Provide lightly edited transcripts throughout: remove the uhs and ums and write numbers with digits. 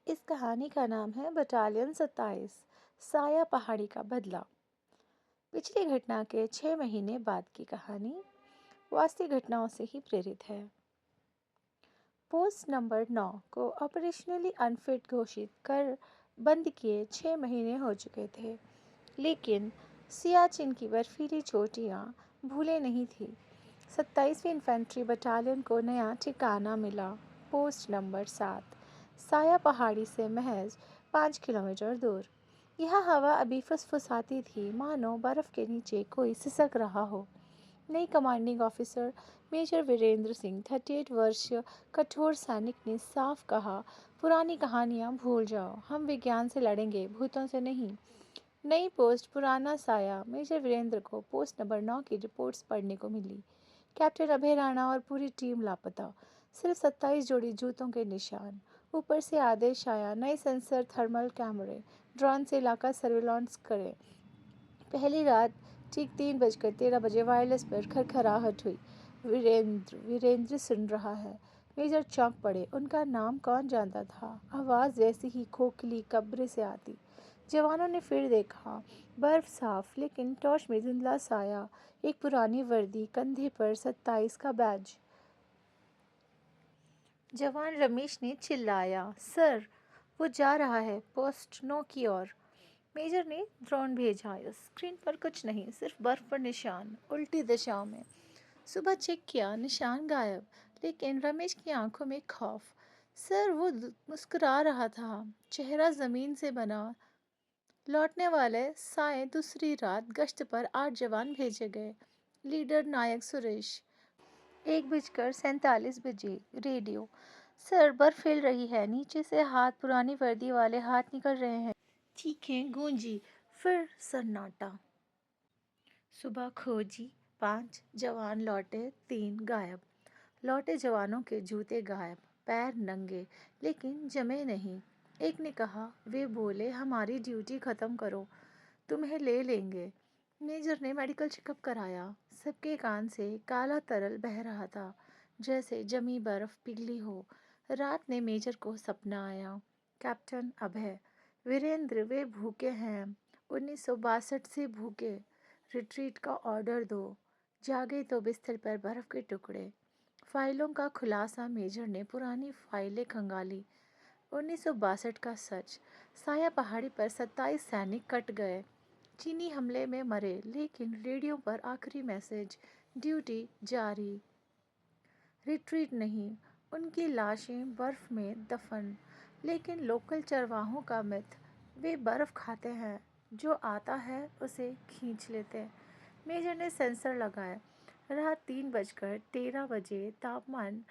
इस कहानी का नाम है बटालियन 27 साया पहाड़ी का बदला। पिछली घटना के 6 महीने बाद की कहानी वास्तविक घटनाओं से ही प्रेरित है। पोस्ट नंबर 9 को ऑपरेशनली अनफिट घोषित कर बंद किए 6 महीने हो चुके थे, लेकिन सियाचिन की बर्फीली चोटियां भूले नहीं थी। 27वीं इन्फेंट्री बटालियन को नया ठिकाना मिला। पोस्ट नंबर 7 साया पहाड़ी से महज 5 किलोमीटर दूर। यह हवा अभी फुसफुसाती थी, मानो बर्फ के नीचे कोई सिसक रहा हो। नई commanding officer major Virendra Singh 38 वर्षीय कठोर सैनिक ने साफ कहा, पुरानी कहानियां भूल जाओ, हम विज्ञान से लड़ेंगे, भूतों से नहीं। नई पोस्ट पुराना साया। मेजर वीरेंद्र को पोस्ट नंबर 9 की रिपोर्ट्स पढ़ने को मिली। कैप्टन अभय राणा और पूरी टीम लापता, सिर्फ 27 जोड़ी जूतों के निशान। ऊपर से आदेश आया, नए सेंसर थर्मल कैमरे ड्रोन से इलाका सर्विलांस करें। पहली रात ठीक 3:13 वायरलेस पर खरखराहट हुई। वीरेंद्र वीरेंद्र सुन रहा है। मेजर चौंक पड़े। उनका नाम कौन जानता था? आवाज़ वैसी ही खोखली कब्र से आती। जवानों ने फिर देखा। बर्फ साफ, लेकिन टॉर्च में धुंधला साया। एक पुरानी वर्दी, कंधे पर 27 का बैज। जवान रमेश ने चिल्लाया, सर, वो जा रहा है पोस्ट 9 की ओर। मेजर ने ड्रोन भेजा। स्क्रीन पर कुछ नहीं, सिर्फ बर्फ पर निशान, उल्टी दिशाओं में। सुबह चेक किया, निशान गायब, लेकिन रमेश की आंखों में खौफ। सर, वो मुस्कुरा रहा था, चेहरा जमीन से बना। लौटने वाले साए। दूसरी रात गश्त पर 8 जवान भेजे गए। लीडर नायक सुरेश। 1:47 रेडियो। सर, बर्फ फैल रही है, नीचे से हाथ, पुरानी वर्दी वाले हाथ निकल रहे हैं। चीखें गूंजी। फिर सन्नाटा। सुबह खोजी। 5 जवान लौटे, 3 गायब। लौटे जवानों के जूते गायब, पैर नंगे, लेकिन जमे नहीं। एक ने कहा, वे बोले, हमारी ड्यूटी खत्म करो, तुम्हें ले लेंगे। मेजर ने मेडिकल चेकअप कराया। सबके कान से काला तरल बह रहा था, जैसे जमी बर्फ पिघली हो। रात में मेजर को सपना आया, कैप्टन अभय, वीरेंद्र, वे भूखे हैं, 1962 से भूखे। रिट्रीट का ऑर्डर दो। जागे तो बिस्तर पर बर्फ के टुकड़े। फाइलों का खुलासा। मेजर ने पुरानी फाइलें खंगाली। 1962 का सच। साया पहाड़ी पर 27 सैनिक कट गए, चीनी हमले में मरे, लेकिन रेडियो पर आखिरी मैसेज, ड्यूटी जारी, रिट्रीट नहीं। उनकी लाशें बर्फ में दफन। लेकिन लोकल चरवाहों का मिथ, वे बर्फ खाते हैं, जो आता है उसे खींच लेते। मेजर ने सेंसर लगाए। रात 3:13 तापमान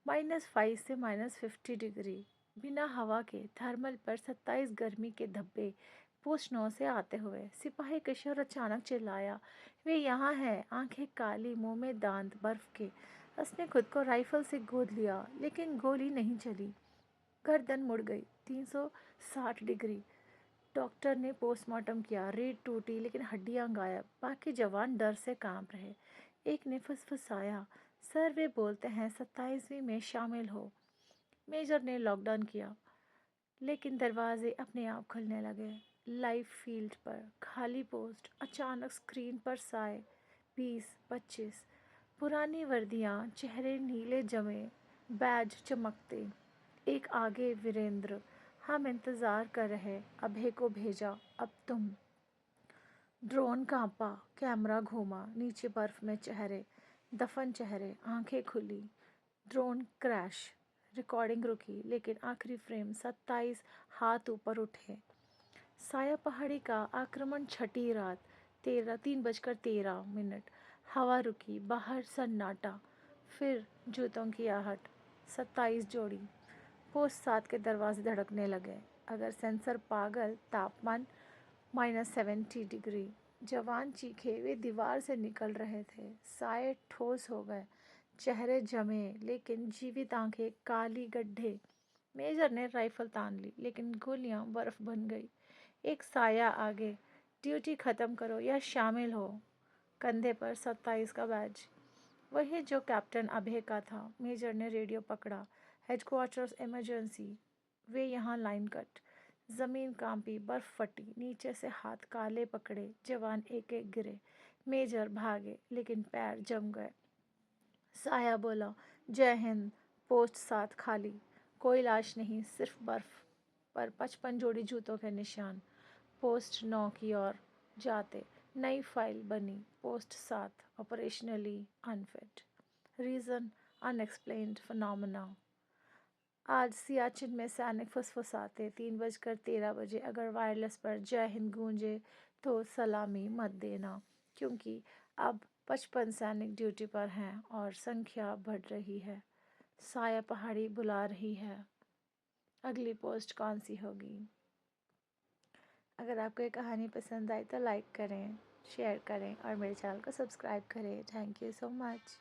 -5 से -50 डिग्री। बिना हवा के थर्मल पर 27 गर्मी के धब्बे। पोस्ट 9 से आते हुए सिपाही किशोर अचानक चिल्लाया, वे यहाँ हैं। आंखें काली, मुंह में दांत बर्फ के। उसने खुद को राइफल से गोद लिया, लेकिन गोली नहीं चली। गर्दन मुड़ गई। 360 डिग्री। डॉक्टर ने पोस्टमार्टम किया। रीढ़ टूटी, लेकिन हड्डियां गायब। बाकी जवान डर से कांप रहे। एक ने फुसफुसाया, सर, वे बोलते हैं 27वीं में शामिल हो। मेजर ने लॉकडाउन किया, लेकिन दरवाजे अपने आप खुलने लगे। लाइव फील्ड पर खाली पोस्ट। अचानक स्क्रीन पर साए। 20-25 पुरानी वर्दियां, चेहरे नीले जमे, बैज चमकते। एक आगे वीरेंद्र, हम इंतज़ार कर रहे, अभय को भेजा, अब तुम। ड्रोन कांपा, कैमरा घूमा, नीचे बर्फ में चेहरे, दफन चेहरे, आंखें खुली। Drone crash. रिकॉर्डिंग रुकी, लेकिन आखिरी फ्रेम 27 हाथ ऊपर उठे। साया पहाड़ी का आक्रमण। छठी रात 3:13 हवा रुकी, बाहर सन्नाटा। फिर जूतों की आहट। 27 जोड़ी। पोस्ट 7 के दरवाजे धड़कने लगे। अगर सेंसर पागल, तापमान -70 डिग्री। जवान चीखे, वे दीवार से निकल रहे थे। साए ठोस हो गए, चेहरे जमे, लेकिन जीवित आंखें काली गड्ढे। मेजर ने राइफल तान ली, लेकिन गोलियां बर्फ बन गई। एक साया आगे, ड्यूटी खत्म करो या शामिल हो। कंधे पर 27 का बैज, वही जो कैप्टन अभय का था। मेजर ने रेडियो पकड़ा, हेडक्वार्टर्स इमरजेंसी, वे यहाँ लाइन कट। ज़मीन कांपी, बर्फ फटी, नीचे से हाथ काले पकड़े, जवान एक एक गिरे। मेजर भागे लेकिन पैर जम गए। साया बोला, जय हिंद। पोस्ट 7 खाली। कोई लाश नहीं, सिर्फ बर्फ पर 55 जोड़ी जूतों के निशान। पोस्ट 9 की ओर जाते नई फाइल बनी। Post 7 operationally unfit. Reason unexplained phenomena. आज सियाचिन में सैनिक फुसफुसाते 3:13 अगर वायरलेस पर जय हिंद गूंजे तो सलामी मत देना, क्योंकि अब 55 सैनिक ड्यूटी पर हैं और संख्या बढ़ रही है। साया पहाड़ी बुला रही है। अगली पोस्ट कौन सी होगी? अगर आपको ये कहानी पसंद आई तो लाइक करें, शेयर करें और मेरे चैनल को सब्सक्राइब करें। Thank you so much.